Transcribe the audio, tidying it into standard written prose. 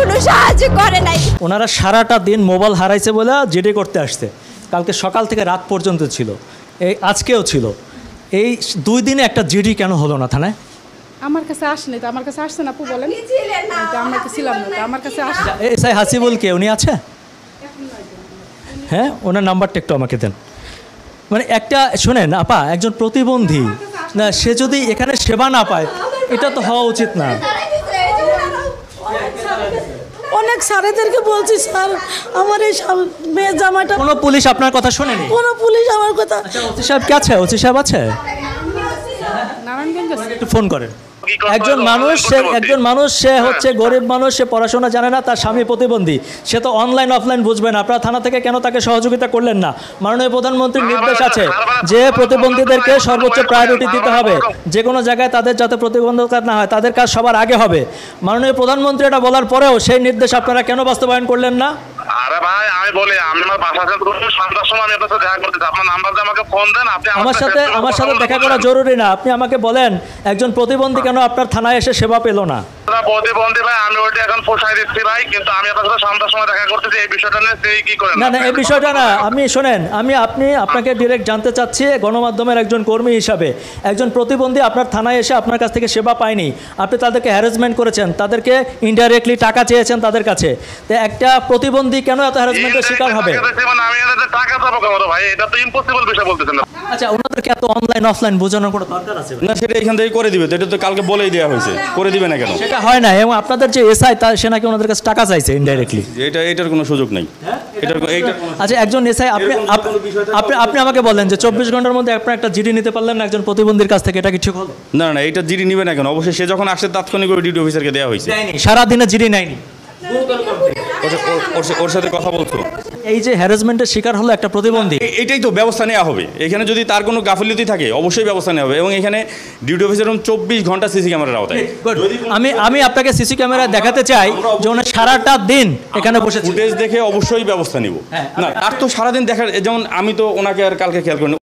কোনো সাহায্য করে নাই। ওনারা সারাটা দিন মোবাইল হারাইছে বলে জিডি করতে আসছে, কালকে সকাল থেকে রাত পর্যন্ত ছিল, এই আজকেও ছিল। এই 2 দিনে একটা জিডি কেন হলো না থানায়? আমার কাছে আসেনি তো, আমার কাছে আসছে না আপু বলেন, আমরা তো ছিলাম না, আমার কাছে আসছে। এসআই হাসিবুল কে উনি আছে? হ্যাঁ, ওনার নাম্বারটা একটু আমাকে দেন। মানে একটা শোনেন আপা, একজন প্রতিবন্ধী না, সে যদি এখানে সেবা না পায় এটা তো হওয়া উচিত না। অনেক স্যারেদেরকে বলছি স্যার আমার এই মেয়ে জামাইটা, কোনো পুলিশ আপনার কথা শোনেনি? কোনো পুলিশ আমার কথা। ওসি সাহেব কে আছে? ওসি সাহেব আছে? নারায়ণগঞ্জ একটু ফোন করেন। একজন মানুষ সে হচ্ছে গরিব মানুষ, সে পড়াশোনা জানে না, তার স্বামী প্রতিবন্ধী, সে তো অনলাইন অফলাইন বুঝবে না। আপনারা থানা থেকে কেন তাকে সহযোগিতা করলেন না? মাননীয় প্রধানমন্ত্রীর নির্দেশ আছে যে প্রতিবন্ধীদেরকে সর্বোচ্চ প্রায়োরিটি দিতে হবে, যে কোনো জায়গায় তাদের যাতে প্রতিবন্ধকতা না হয়, তাদের কাজ সবার আগে হবে। মাননীয় প্রধানমন্ত্রী এটা বলার পরেও সেই নির্দেশ আপনারা কেন বাস্তবায়ন করলেন না? আরে ভাই আমি বলি, আমি আমার বাসাতে সন্ধ্যার সময় আমি আপনার সাথে দেখা করতে চাই, আপনার নাম্বার দিয়ে আমাকে ফোন দেন। আপনি আমার সাথে দেখা করা জরুরি না, আপনি আমাকে বলেন একজন প্রতিবন্ধী কেন আপনার থানায় এসে সেবা পেল না? প্রতিবন্ধী ভাই আমি ওইটা এখন পোষাই দিচ্ছি ভাই, কিন্তু আমি আপনার সাথে সন্ধ্যার সময় দেখা করতেছি, এই বিষয়টা নিয়ে সেই কি করেন? না এই বিষয়টা না, আমি শোনেন, আপনাকে ডিরেক্ট জানতে চাচ্ছি গণমাধ্যমের একজন কর্মী হিসাবে, একজন প্রতিবন্ধী আপনার থানায় এসে আপনার কাছ থেকে সেবা পায়নি, আপনি তাদেরকে হ্যারাসমেন্ট করেছেন, তাদেরকে ইনডাইরেক্টলি টাকা চেয়েছেন তাদের কাছে, তো একটা প্রতিবন্ধী কেন এত হ্যারাসমেন্টের শিকার হবে? আমি এদের টাকা দেবো কেন ভাই? এটা তো ইম্পসিবল বিষয় বলতেছেন না। আচ্ছা, ওনাদেরকে এত অনলাইন অফলাইন বোঝানোর কোনো দরকার আছে না? সেটা এখান থেকে করে দিবে তো, এটা তো কালকে বলেই দেওয়া হয়েছে, করে দিবে না কেন? সেটা হয় না, এবং আপনাদের যে এসআই সে নাকি ওনাদের কাছে টাকা চাইছে ইনডাইরেক্টলি। এটার কোনো সুযোগ নেই। আচ্ছা, একজন এসআই আপনি আমাকে বলেন যে 24 ঘন্টার মধ্যে আপনার একটা জিডি নিতে পারলেন না একজন প্রতিবন্ধীর কাছ থেকে, এটা কি ঠিক হলো? না এটা জিডি নিবে না কেন? অবশ্যই সে যখন আসছে তাৎক্ষণিক করে ডিউটি অফিসারকে দেওয়া হয়েছে। সারাদিনে জিডি নেয়নি, ওর সাথে কথা বলছো। এই যে হ্যারাসমেন্টের শিকার হলো একটা প্রতিবন্ধী, এটাই তো ব্যবস্থা নেওয়া হবে। এখানে যদি তার কোনো গাফিলতি থাকে অবশ্যই ব্যবস্থা নেওয়া হবে, এবং এখানে ডিউটি অফিসার 24 ঘন্টা সিসি ক্যামেরার আওতায়। আমি আপনাকে সিসি ক্যামেরা দেখাতে চাই যে ওনার সারাটা দিন এখানে বসে ফুটেজ দেখে অবশ্যই ব্যবস্থা নিব। না, আর তো সারাদিন দেখার, যেমন আমি তো ওনাকে আর কালকে খেয়াল করিনি।